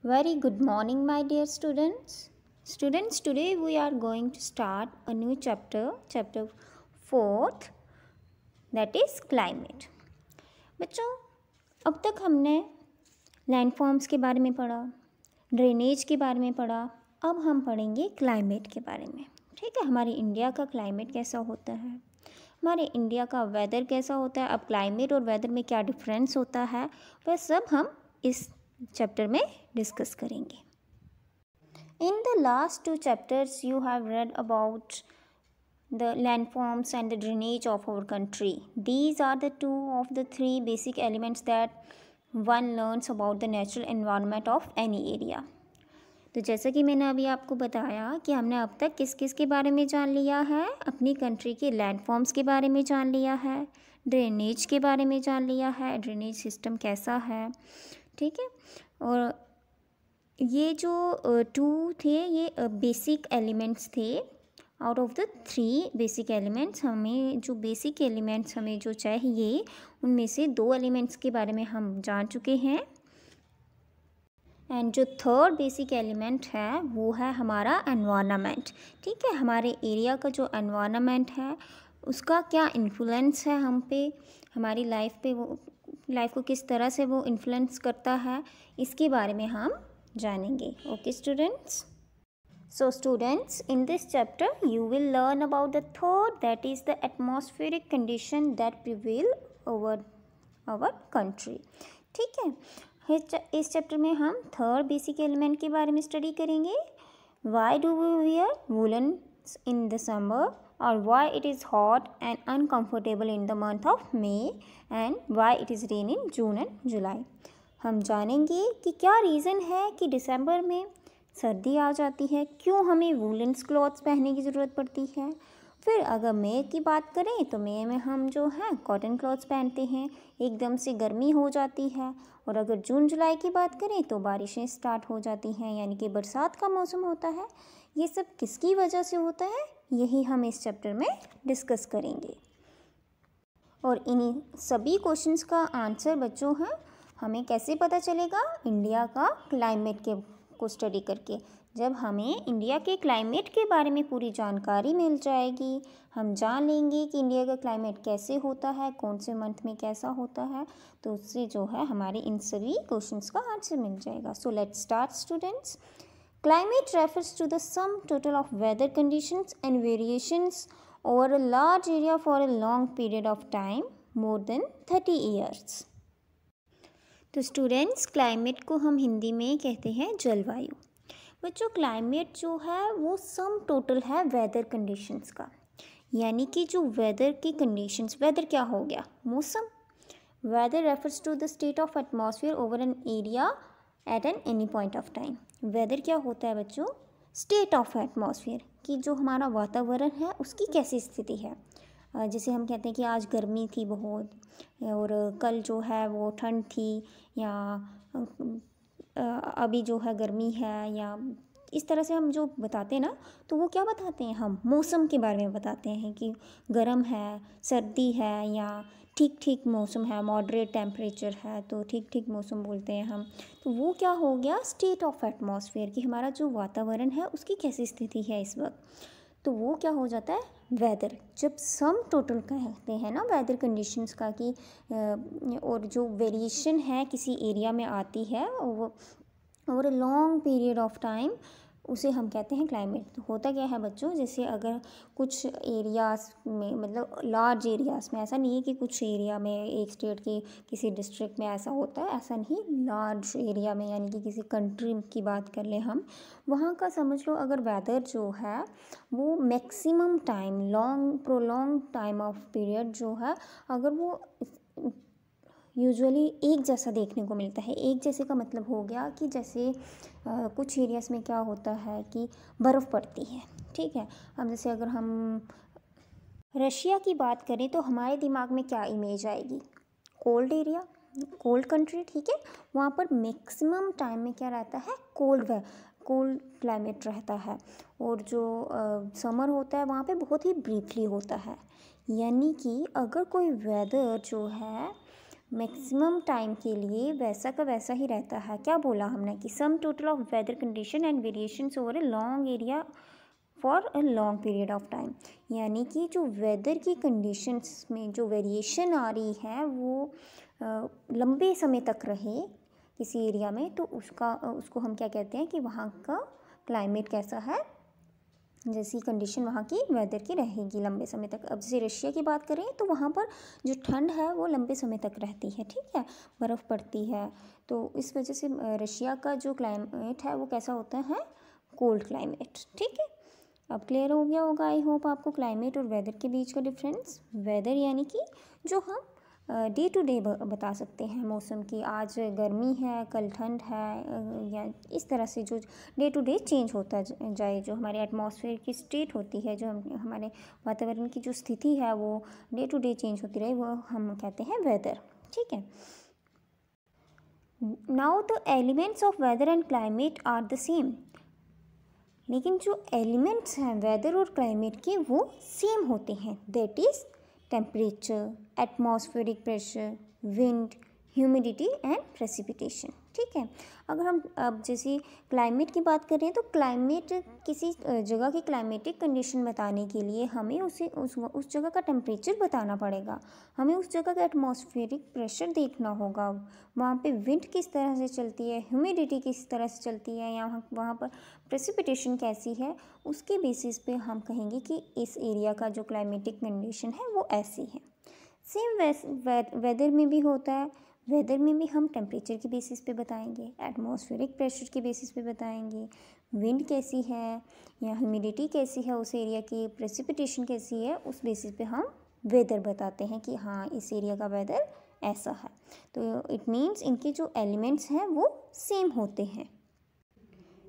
Very good morning, my dear students. Students, today we are going to start a new chapter, chapter 4th, that is climate. बच्चों, अब तक हमने landforms के बारे में पढ़ा, ड्रेनेज के बारे में पढ़ा, अब हम पढ़ेंगे क्लाइमेट के बारे में. ठीक है, हमारे इंडिया का क्लाइमेट कैसा होता है, हमारे इंडिया का वेदर कैसा होता है, अब क्लाइमेट और वेदर में क्या डिफरेंस होता है, वह सब हम इस चैप्टर में डिस्कस करेंगे. In the last two chapters you have read about the landforms and the drainage of our country. These are the two of the three basic elements that one learns about the natural environment of any area. तो जैसा कि मैंने अभी आपको बताया कि हमने अब तक किस किस के बारे में जान लिया है, अपनी कंट्री के लैंडफॉर्म्स के बारे में जान लिया है, ड्रेनेज के बारे में जान लिया है, ड्रेनेज सिस्टम कैसा है. ठीक है, और ये जो टू थे ये बेसिक एलिमेंट्स थे. Out of the three basic elements हमें जो चाहिए उनमें से दो एलिमेंट्स के बारे में हम जान चुके हैं. एंड जो थर्ड बेसिक एलिमेंट है वो है हमारा एनवायरनमेंट. ठीक है, हमारे एरिया का जो एनवायरनमेंट है उसका क्या इन्फ्लुएंस है हम पे, हमारी लाइफ को किस तरह से वो इन्फ्लुएंस करता है, इसके बारे में हम जानेंगे. Okay students. So students, in this chapter you will learn about the third, that is the atmospheric condition that prevail over our country. ठीक है, इस चैप्टर में हम थर्ड बेसिक एलिमेंट के बारे में स्टडी करेंगे. Why do we wear woollens in December, or why it is hot and uncomfortable in the month of May, and why it is rain in June and July. हम जानेंगे कि क्या reason है कि दिसंबर में सर्दी आ जाती है, क्यों हमें वूलन्स क्लॉथ्स पहनने की ज़रूरत पड़ती है. फिर अगर मई की बात करें तो मई में हम जो है कॉटन क्लॉथ्स पहनते हैं, एकदम से गर्मी हो जाती है. और अगर जून जुलाई की बात करें तो बारिशें स्टार्ट हो जाती हैं, यानी कि बरसात का मौसम होता है. ये सब किसकी वजह से होता है, यही हम इस चैप्टर में डिस्कस करेंगे. और इन्हीं सभी क्वेश्चंस का आंसर बच्चों हैं हमें कैसे पता चलेगा, इंडिया का क्लाइमेट के को स्टडी करके. जब हमें इंडिया के क्लाइमेट के बारे में पूरी जानकारी मिल जाएगी, हम जान लेंगे कि इंडिया का क्लाइमेट कैसे होता है, कौन से मंथ में कैसा होता है, तो उससे जो है हमारे इन सभी क्वेश्चंस का आंसर मिल जाएगा. So let's start students. Climate refers to the sum total of weather conditions and variations over a large area for a long period of time, more than 30 years. तो स्टूडेंट्स, क्लाइमेट को हम हिंदी में कहते हैं जलवायु. बच्चों, climate जो है वो सम टोटल है वेदर कंडीशंस का, यानी कि जो वेदर की कंडीशंस, वेदर क्या हो गया, मौसम. Weather refers to the state of atmosphere over an area at an any point of time. Weather क्या होता है बच्चों, स्टेट ऑफ एटमॉस्फेयर, कि जो हमारा वातावरण है उसकी कैसी स्थिति है. जैसे हम कहते हैं कि आज गर्मी थी बहुत, और कल जो है वो ठंड थी, या अभी जो है गर्मी है, या इस तरह से हम जो बताते हैं ना, तो वो क्या बताते हैं, हम मौसम के बारे में बताते हैं कि गर्म है, सर्दी है, या ठीक ठीक मौसम है, मॉडरेट टेम्परेचर है, तो ठीक ठीक मौसम बोलते हैं हम. तो वो क्या हो गया, स्टेट ऑफ एटमॉस्फेयर, कि हमारा जो वातावरण है उसकी कैसी स्थिति है इस वक्त. तो वो क्या हो जाता है वेदर. जब सम टोटल कहते हैं ना वेदर कंडीशंस का, कि और जो वेरिएशन है किसी एरिया में आती है over a long period of time, उसे हम कहते हैं क्लाइमेट. तो होता क्या है बच्चों, जैसे अगर कुछ एरियाज़ में, मतलब लार्ज एरियाज़ में, ऐसा नहीं है कि कुछ एरिया में एक स्टेट के किसी डिस्ट्रिक्ट में ऐसा होता है, ऐसा नहीं, लार्ज एरिया में, यानी कि किसी कंट्री की बात कर लें हम, वहाँ का समझ लो अगर वेदर जो है वो maximum time, prolong time of period जो है, अगर वो यूजुअली एक जैसा देखने को मिलता है. एक जैसे का मतलब हो गया कि जैसे कुछ एरियाज़ में क्या होता है कि बर्फ़ पड़ती है. ठीक है, अब जैसे अगर हम रशिया की बात करें तो हमारे दिमाग में क्या इमेज आएगी, कोल्ड एरिया, कोल्ड कंट्री. ठीक है, वहाँ पर मैक्सिमम टाइम में क्या रहता है, कोल्ड क्लाइमेट रहता है, और जो समर होता है वहाँ पे बहुत ही ब्रीफली होता है. यानी कि अगर कोई वेदर जो है मैक्सिमम टाइम के लिए वैसा का वैसा ही रहता है। क्या बोला हमने कि some total of weather condition and variations over a long area for a long period of time, यानी कि जो वेदर की कंडीशंस में जो वेरिएशन आ रही है वो लंबे समय तक रहे किसी एरिया में, तो उसको हम क्या कहते हैं कि वहाँ का क्लाइमेट कैसा है, जैसी कंडीशन वहाँ की वेदर की रहेगी लंबे समय तक। अब जैसे रशिया की बात करें तो वहाँ पर जो ठंड है वो लंबे समय तक रहती है, ठीक है, बर्फ़ पड़ती है, तो इस वजह से रशिया का जो क्लाइमेट है वो कैसा होता है, कोल्ड क्लाइमेट, ठीक है। अब क्लियर हो गया होगा आई होप आपको क्लाइमेट और वेदर के बीच का डिफरेंस। वेदर यानी कि जो हम डे टू डे बता सकते हैं मौसम की, आज गर्मी है कल ठंड है, या इस तरह से जो डे टू डे चेंज होता जाए, जो हमारे एटमॉस्फेयर की स्टेट होती है, जो हमारे वातावरण की जो स्थिति है वो डे टू डे चेंज होती रहे, वो हम कहते हैं वेदर, ठीक है। Now the elements of weather and climate are the same, लेकिन जो एलिमेंट्स हैं वेदर और क्लाइमेट के वो सेम होते हैं, that is temperature, atmospheric pressure, wind, humidity and precipitation, ठीक है। अगर हम अब जैसे क्लाइमेट की बात करें तो क्लाइमेट किसी जगह की क्लाइमेटिक कंडीशन बताने के लिए हमें उस जगह का टेम्परेचर बताना पड़ेगा, हमें उस जगह का एटमॉस्फेरिक प्रेशर देखना होगा, वहाँ पे विंड किस तरह से चलती है, ह्यूमिडिटी किस तरह से चलती है, या वहाँ पर प्रेसिपिटेशन कैसी है, उसके बेसिस पे हम कहेंगे कि इस एरिया का जो क्लाइमेटिक कंडीशन है वो ऐसी है। सेम वेदर में भी होता है, वेदर में भी हम टेम्परेचर के बेसिस पे बताएंगे, एटमॉस्फेरिक प्रेशर के बेसिस पे बताएंगे, विंड कैसी है या ह्यूमिडिटी कैसी है उस एरिया की, प्रेसिपिटेशन कैसी है, उस बेसिस पे हम वेदर बताते हैं कि हाँ इस एरिया का वेदर ऐसा है। तो इट मीन्स इनके जो एलिमेंट्स हैं वो सेम होते हैं।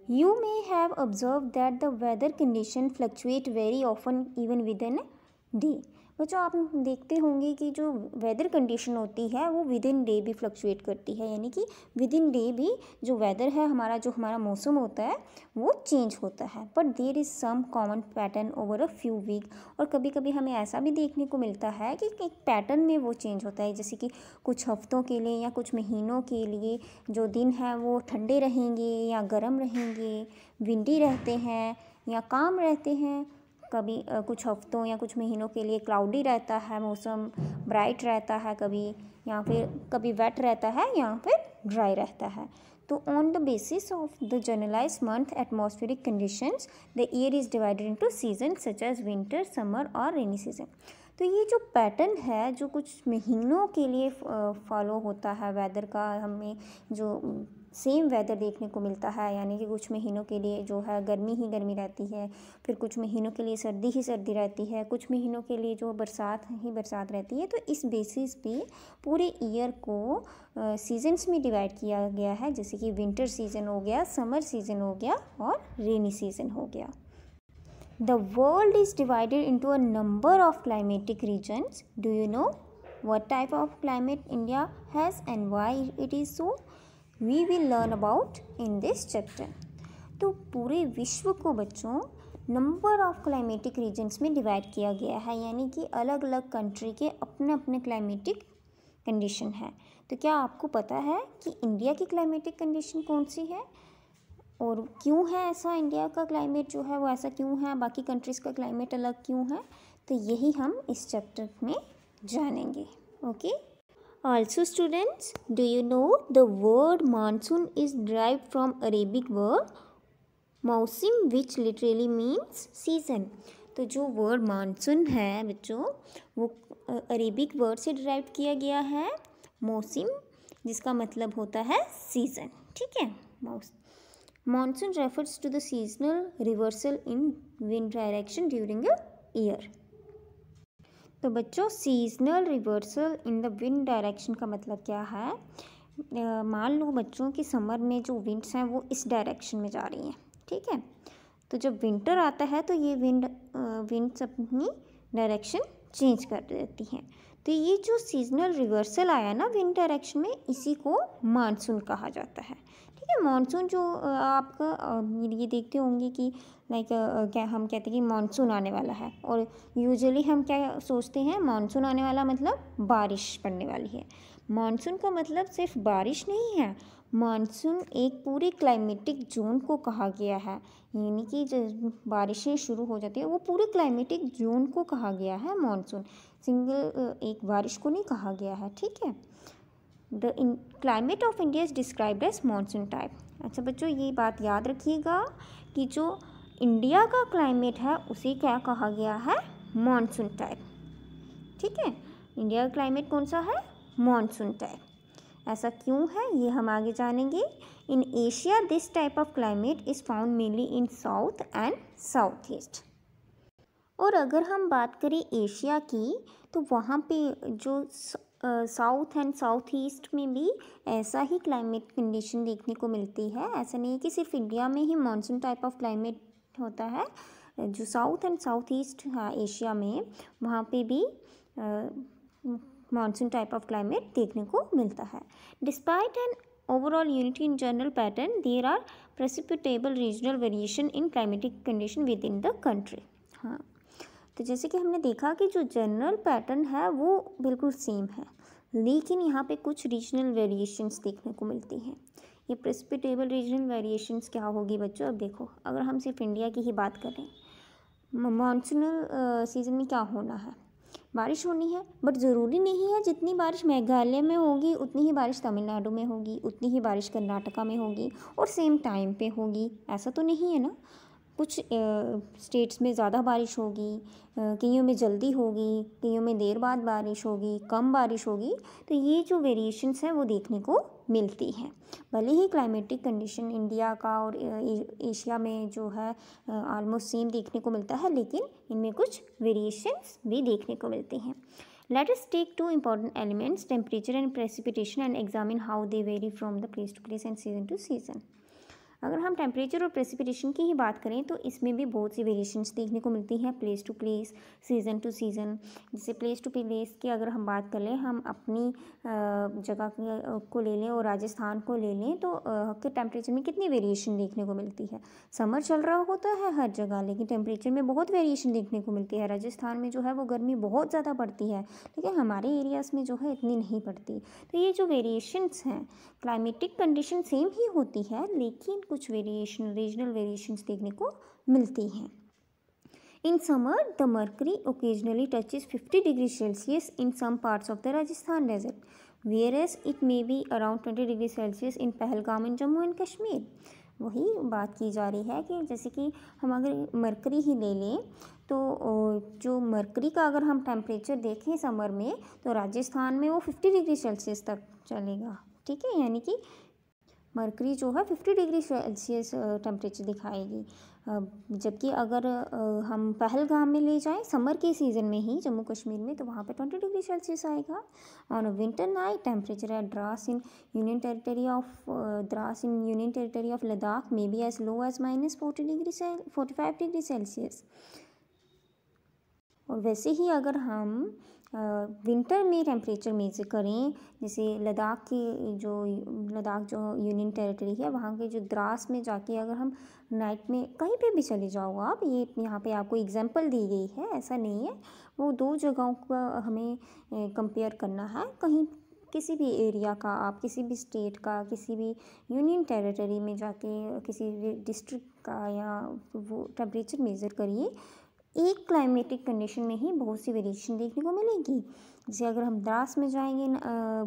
You may have observed that the weather condition fluctuate very often even within a day। बच्चों आप देखते होंगे कि जो वेदर कंडीशन होती है वो विद इन डे भी फ्लक्चुएट करती है, यानी कि विद इन डे भी जो वेदर है हमारा, जो हमारा मौसम होता है वो चेंज होता है, but there is some common pattern over a few week. और कभी कभी हमें ऐसा भी देखने को मिलता है कि एक पैटर्न में वो चेंज होता है, जैसे कि कुछ हफ्तों के लिए या कुछ महीनों के लिए जो दिन है वो ठंडे रहेंगे या गर्म रहेंगे, विंडी रहते हैं या काम रहते हैं, कभी कुछ हफ्तों या कुछ महीनों के लिए क्लाउडी रहता है मौसम, ब्राइट रहता है कभी, या फिर कभी वेट रहता है या फिर ड्राई रहता है। तो on the basis of the generalize month atmospheric conditions the year is divided into season such as winter, summer और रेनी सीजन। तो ये जो पैटर्न है जो कुछ महीनों के लिए फॉलो होता है वेदर का, हमें जो सेम वेदर देखने को मिलता है, यानी कि कुछ महीनों के लिए जो है गर्मी ही गर्मी रहती है, फिर कुछ महीनों के लिए सर्दी ही सर्दी रहती है, कुछ महीनों के लिए जो बरसात ही बरसात रहती है। तो इस बेसिस पे पूरे ईयर को सीजन्स में डिवाइड किया गया है, जैसे कि विंटर सीज़न हो गया, समर सीज़न हो गया और रेनी सीज़न हो गया। The world is divided into a number of climatic regions. Do you know what type of climate India has and why it is so? We will learn about in this chapter. तो पूरे विश्व को बच्चों number of climatic regions में divide किया गया है, यानी कि अलग अलग कंट्री के अपने अपने क्लाइमेटिक कंडीशन है। तो क्या आपको पता है कि इंडिया की क्लाइमेटिक कंडीशन कौन सी है और क्यों है ऐसा, इंडिया का क्लाइमेट जो है वो ऐसा क्यों है, बाकी कंट्रीज़ का क्लाइमेट अलग क्यों है? तो यही हम इस चैप्टर में जानेंगे। Okay, also students, do you know the word monsoon is derived from Arabic word मौसम विच लिटरली मीन्स सीजन। तो जो वर्ड मानसून है बच्चों वो अरेबिक वर्ड से डिराइव किया गया है मौसम, जिसका मतलब होता है सीज़न, ठीक है। Monsoon refers to the seasonal reversal in wind direction during a year। तो बच्चों seasonal reversal in the wind direction का मतलब क्या है? मान लो बच्चों कि समर में जो विंड्स हैं वो इस डायरेक्शन में जा रही हैं, ठीक है। तो जब विंटर आता है तो ये विंड्स अपनी डायरेक्शन चेंज कर देती हैं। तो ये जो सीजनल रिवर्सल आया ना विंड डायरेक्शन में, इसी को मानसून कहा जाता है, ठीक है। मानसून जो आपका ये देखते होंगे कि लाइक क्या हम कहते हैं कि मानसून आने वाला है, और यूजुअली हम क्या सोचते हैं मानसून आने वाला मतलब बारिश पड़ने वाली है, मानसून का मतलब सिर्फ बारिश नहीं है, मानसून एक पूरे क्लाइमेटिक जोन को कहा गया है, यानी कि जब बारिशें शुरू हो जाती है वो पूरे क्लाइमेटिक जोन को कहा गया है मानसून, सिंगल एक बारिश को नहीं कहा गया है, ठीक है। The climate of India is described as monsoon type. अच्छा बच्चों, ये बात याद रखिएगा कि जो इंडिया का क्लाइमेट है उसे क्या कहा गया है, मानसून टाइप, ठीक है। इंडिया का क्लाइमेट कौन सा है, मानसून टाइप। ऐसा क्यों है ये हम आगे जानेंगे। In Asia this type of climate is found mainly in south and south east. और अगर हम बात करें एशिया की तो वहाँ पे जो साउथ एंड साउथ ईस्ट में भी ऐसा ही क्लाइमेट कंडीशन देखने को मिलती है। ऐसा नहीं है कि सिर्फ इंडिया में ही मानसून टाइप ऑफ क्लाइमेट होता है, जो साउथ एंड साउथ ईस्ट है एशिया में वहाँ पे भी मानसून टाइप ऑफ क्लाइमेट देखने को मिलता है। Despite an overall unity in general pattern there are perceptible regional variation in climatic condition within the country. हाँ, तो जैसे कि हमने देखा कि जो जनरल पैटर्न है वो बिल्कुल सेम है, लेकिन यहाँ पे कुछ रीजनल वेरिएशंस देखने को मिलती हैं। ये प्रेसिपिटेबल रीजनल वेरिएशंस क्या होगी बच्चों, अब देखो अगर हम सिर्फ इंडिया की ही बात करें, मानसूनल सीज़न में क्या होना है, बारिश होनी है, बट ज़रूरी नहीं है जितनी बारिश मेघालय में होगी उतनी ही बारिश तमिलनाडु में होगी, उतनी ही बारिश कर्नाटका में होगी और सेम टाइम पे होगी, ऐसा तो नहीं है ना। कुछ स्टेट्स में ज़्यादा बारिश होगी, कईयों में जल्दी होगी, कईयों में देर बाद बारिश होगी, कम बारिश होगी, तो ये जो वेरिएशंस हैं वो देखने को मिलती हैं। भले ही क्लाइमेटिक कंडीशन इंडिया का और एशिया में जो है ऑलमोस्ट सेम देखने को मिलता है, लेकिन इनमें कुछ वेरिएशंस भी देखने को मिलती हैं। Let us take two important elements, temperature and precipitation, and examine how they vary from the place to place and season to season. अगर हम टेम्परेचर और प्रेसिपिटेशन की ही बात करें तो इसमें भी बहुत सी वेरिएशंस देखने को मिलती हैं, place to place, season to season. जैसे प्लेस टू प्लेस की अगर हम बात कर लें, हम अपनी जगह को ले लें और राजस्थान को ले लें तो के टेम्परेचर में कितनी वेरिएशन देखने को मिलती है। समर चल रहा होता है हर जगह, लेकिन टेम्परेचर में बहुत वेरिएशन देखने को मिलती है। राजस्थान में जो है वो गर्मी बहुत ज़्यादा पड़ती है, लेकिन हमारे एरियाज़ में जो है इतनी नहीं पड़ती। तो ये जो वेरिएशंस हैं, क्लाइमेटिक कंडीशन सेम ही होती है, लेकिन कुछ वेरिएशन, रीजनल वेरिएशंस देखने को मिलती हैं। In summer the mercury occasionally touches 50 degree Celsius in some parts of the Rajasthan desert, whereas it may be around 20 degree Celsius in Pahalgam in Jammu and Kashmir. वही बात की जा रही है कि जैसे कि हम अगर मरकरी ही ले लें तो जो मरकरी का अगर हम टेम्परेचर देखें समर में तो राजस्थान में वो 50 डिग्री सेल्सियस तक चलेगा, ठीक है। यानी कि मरकरी जो है 50 डिग्री सेल्सियस टेम्परेचर दिखाएगी, जबकि अगर हम पहलगाम में ले जाएं समर के सीज़न में ही जम्मू कश्मीर में तो वहाँ पे 20 डिग्री सेल्सियस आएगा। On a winter night temperature at Dras in union territory of Ladakh may be as low as -45 degree Celsius. और वैसे ही अगर हम विंटर में टेम्परेचर मेजर करें, जैसे लद्दाख जो यूनियन टेरिटरी है वहाँ के जो द्रास में जाके अगर हम नाइट में कहीं पे भी चले जाओ आप, ये यहाँ पे आपको एग्जांपल दी गई है, ऐसा नहीं है, वो दो जगहों का हमें कंपेयर करना है। कहीं किसी भी एरिया का, आप किसी भी स्टेट का, किसी भी यूनियन टेरिटरी में जाके किसी भी डिस्ट्रिक्ट का या वो टेम्परेचर मेज़र करिए, एक क्लाइमेटिक कंडीशन में ही बहुत सी वेरिएशन देखने को मिलेगी। जैसे अगर हम द्रास में जाएंगे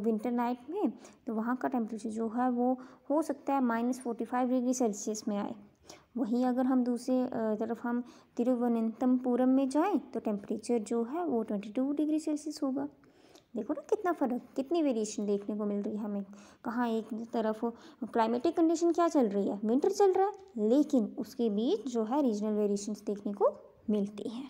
विंटर नाइट में तो वहाँ का टेम्परेचर जो है वो हो सकता है -45 डिग्री सेल्सियस में आए। वहीं अगर हम दूसरे तरफ हम तिरुवनंतपुरम में जाएं तो टेम्परेचर जो है वो 22 डिग्री सेल्सियस होगा। देखो ना कितना फ़र्क, कितनी वेरिएशन देखने को मिल रही है हमें। कहाँ एक तरफ क्लाइमेटिक कंडीशन क्या चल रही है, विंटर चल रहा है, लेकिन उसके बीच जो है रीजनल वेरिएशंस देखने को मिलती हैं।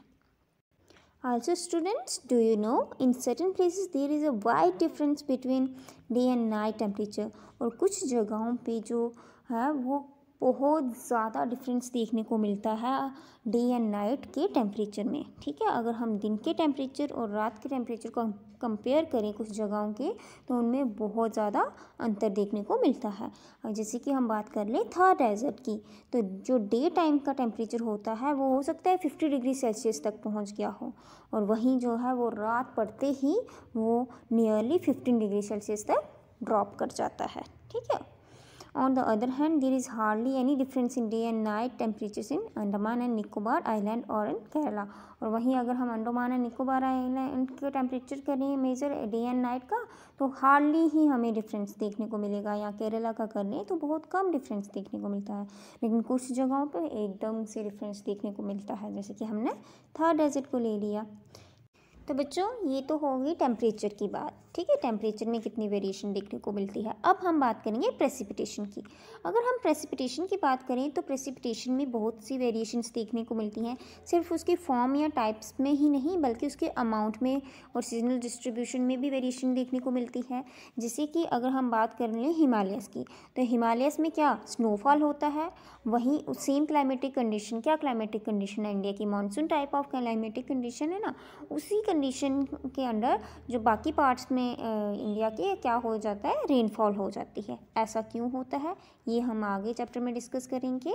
Also students, do you know in certain places there is a wide difference between day and night temperature। और कुछ जगहों पे जो है वो बहुत ज़्यादा डिफरेंस देखने को मिलता है डे एंड नाइट के टेम्परेचर में। ठीक है, अगर हम दिन के टेम्परेचर और रात के टेम्परेचर को कंपेयर करें कुछ जगहों के, तो उनमें बहुत ज़्यादा अंतर देखने को मिलता है। और जैसे कि हम बात कर लें थार डेजर्ट की, तो जो डे टाइम का टेम्परेचर होता है वो हो सकता है 50 डिग्री सेल्सियस तक पहुंच गया हो, और वहीं जो है वो रात पड़ते ही वो नियरली 15 डिग्री सेल्सियस तक ड्रॉप कर जाता है। ठीक है, On the other hand, there is hardly any difference in day and night temperatures in Andaman and Nicobar Island or in Kerala। और वहीं अगर हम अंडमान एंड निकोबार आइलैंड के टेम्परेचर करें मेजर डे एंड नाइट का, तो हार्डली ही हमें डिफरेंस देखने को मिलेगा, या केरला का कर लें तो बहुत कम डिफरेंस देखने को मिलता है। लेकिन कुछ जगहों पे एकदम से डिफरेंस देखने को मिलता है, जैसे कि हमने थार डेजर्ट को ले लिया। तो बच्चों ये तो होगी टेम्परेचर की बात। ठीक है, टेम्परेचर में कितनी वेरिएशन देखने को मिलती है। अब हम बात करेंगे प्रेसिपिटेशन की। अगर हम प्रेसिपिटेशन की बात करें तो प्रेसिपिटेशन में बहुत सी वेरिएशंस देखने को मिलती हैं, सिर्फ उसके फॉर्म या टाइप्स में ही नहीं बल्कि उसके अमाउंट में और सीजनल डिस्ट्रीब्यूशन में भी वेरिएशन देखने को मिलती है। जैसे कि अगर हम बात कर लें हिमालयस की, तो हिमालयस में क्या स्नोफॉल होता है, वहीं सेम क्लाइमेटिक कंडीशन, क्या क्लाइमेटिक कंडीशन है इंडिया की, monsoon type of climatic condition है ना, उसी कंडीशन के अंडर जो बाकी पार्ट्स में इंडिया के क्या हो जाता है, रेनफॉल हो जाती है। ऐसा क्यों होता है ये हम आगे चैप्टर में डिस्कस करेंगे।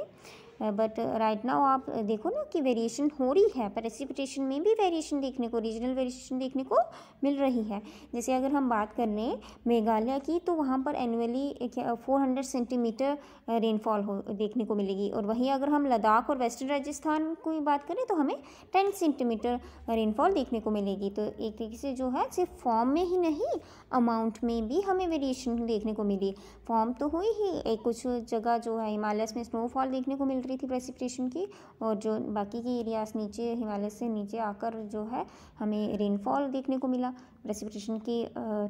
बट राइट नाउ आप देखो ना कि वेरिएशन हो रही है, प्रेसिपिटेशन में भी वेरिएशन देखने को, रीजनल वेरिएशन देखने को मिल रही है। जैसे अगर हम बात कर लें मेघालय की, तो वहाँ पर एनुअली 400 सेंटीमीटर रेनफॉल हो देखने को मिलेगी, और वहीं अगर हम लद्दाख और वेस्टर्न राजस्थान की बात करें तो हमें 10 सेंटीमीटर रेनफॉल देखने को मिलेगी। तो एक तरीके से जो है सिर्फ फॉर्म में ही नहीं, अमाउंट में भी हमें वेरिएशन देखने को मिली। फॉर्म तो हुई ही, कुछ जगह जो है हिमालय में स्नोफॉल देखने को मिल रही थी प्रेसिपिटेशन की, और जो बाकी के एरियाज नीचे हिमालय से नीचे आकर जो है हमें रेनफॉल देखने को मिला। प्रेसिपिटेशन की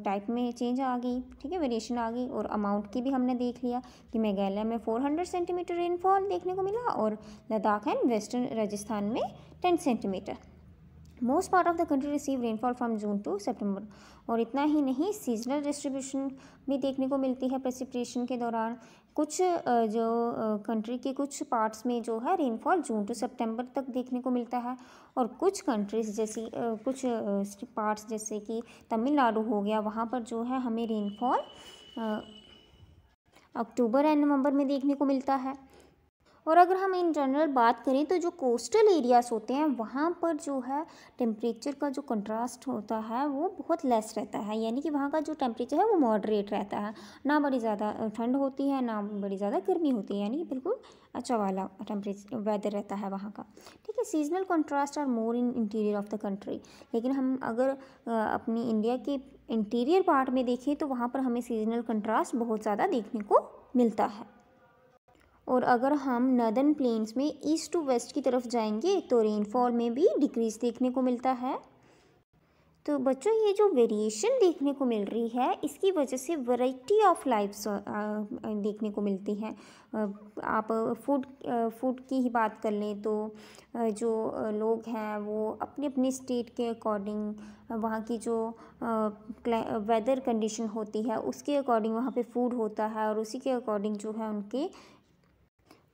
टाइप में चेंज आ गई, ठीक है, वेरिएशन आ गई, और अमाउंट की भी हमने देख लिया कि मेघालय में 400 सेंटीमीटर रेनफॉल देखने को मिला, और लद्दाख एंड वेस्टर्न राजस्थान में 10 centimetre. Most part of the country receive rainfall from June to September. और इतना ही नहीं, सीजनल डिस्ट्रीब्यूशन भी देखने को मिलती है प्रेसिपिटेशन के दौरान। कुछ जो कंट्री के कुछ पार्ट्स में जो है रेनफॉल जून टू सितंबर तक देखने को मिलता है, और कुछ कंट्रीज जैसी कुछ पार्ट्स जैसे कि तमिलनाडु हो गया, वहाँ पर जो है हमें रेनफॉल अक्टूबर एंड नवंबर में देखने को मिलता है। और अगर हम इन जनरल बात करें तो जो कोस्टल एरियाज़ होते हैं वहाँ पर जो है टेम्परेचर का जो कंट्रास्ट होता है वो बहुत लेस रहता है, यानी कि वहाँ का जो टेम्परेचर है वो मॉडरेट रहता है, ना बड़ी ज़्यादा ठंड होती है ना बड़ी ज़्यादा गर्मी होती है, यानी कि बिल्कुल अच्छा वाला टेम्परेचर वेदर रहता है वहाँ का। ठीक है, seasonal contrast are more in interior of the country. लेकिन हम अगर अपनी इंडिया के इंटीरियर पार्ट में देखें तो वहाँ पर हमें सीजनल कंट्रास्ट बहुत ज़्यादा देखने को मिलता है। और अगर हम नर्दर्न प्लेन्स में ईस्ट टू वेस्ट की तरफ जाएंगे तो रेनफॉल में भी डिक्रीज देखने को मिलता है। तो बच्चों ये जो वेरिएशन देखने को मिल रही है इसकी वजह से वैरायटी ऑफ लाइफ्स देखने को मिलती हैं। आप फूड की ही बात कर लें तो जो लोग हैं वो अपने अपने स्टेट के अकॉर्डिंग, वहाँ की जो वेदर कंडीशन होती है उसके अकॉर्डिंग वहाँ पे फूड होता है, और उसी के अकॉर्डिंग जो है उनके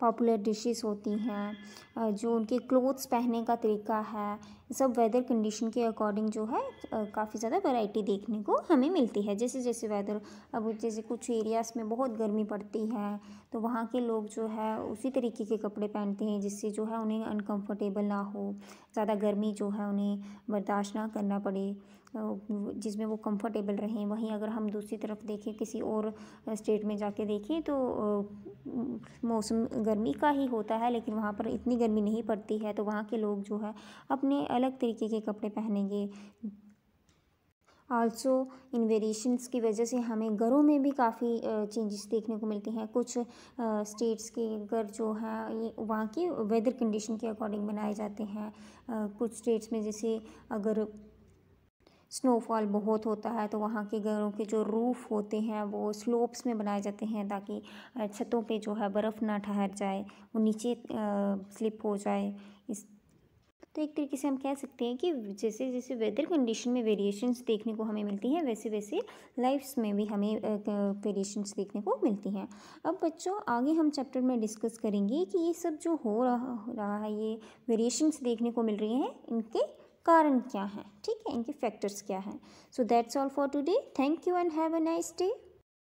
पॉपुलर डिशेस होती हैं, जो उनके क्लोथ्स पहनने का तरीका है, सब वेदर कंडीशन के अकॉर्डिंग जो है काफ़ी ज़्यादा वैरायटी देखने को हमें मिलती है। जैसे जैसे वेदर, अब जैसे कुछ एरियाज़ में बहुत गर्मी पड़ती है तो वहाँ के लोग जो है उसी तरीके के कपड़े पहनते हैं जिससे जो है उन्हें अनकंफर्टेबल ना हो, ज़्यादा गर्मी जो है उन्हें बर्दाश्त ना करना पड़े, जिसमें वो कंफर्टेबल रहें। वहीं अगर हम दूसरी तरफ देखें, किसी और स्टेट में जाके देखें तो मौसम गर्मी का ही होता है लेकिन वहाँ पर इतनी गर्मी नहीं पड़ती है, तो वहाँ के लोग जो है अपने अलग तरीके के कपड़े पहनेंगे। आल्सो इन वेरिएशंस की वजह से हमें घरों में भी काफ़ी चेंजेस देखने को मिलते हैं। कुछ स्टेट्स के घर जो हैं ये वहाँ की वेदर कंडीशन के अकॉर्डिंग बनाए जाते हैं। कुछ स्टेट्स में जैसे अगर स्नोफॉल बहुत होता है तो वहाँ के घरों के जो रूफ़ होते हैं वो स्लोप्स में बनाए जाते हैं ताकि छतों पे जो है बर्फ़ ना ठहर जाए, वो नीचे स्लिप हो जाए। तो एक तरीके से हम कह सकते हैं कि जैसे जैसे वेदर कंडीशन में वेरिएशंस देखने को हमें मिलती हैं, वैसे वैसे लाइफ्स में भी हमें वेरिएशंस देखने को मिलती हैं। अब बच्चों आगे हम चैप्टर में डिस्कस करेंगे कि ये सब जो हो रहा है, ये वेरिएशंस देखने को मिल रही हैं, इनके कारण क्या हैं, ठीक है, इनके फैक्टर्स क्या हैं। So that's all for today. Thank you and have a nice day.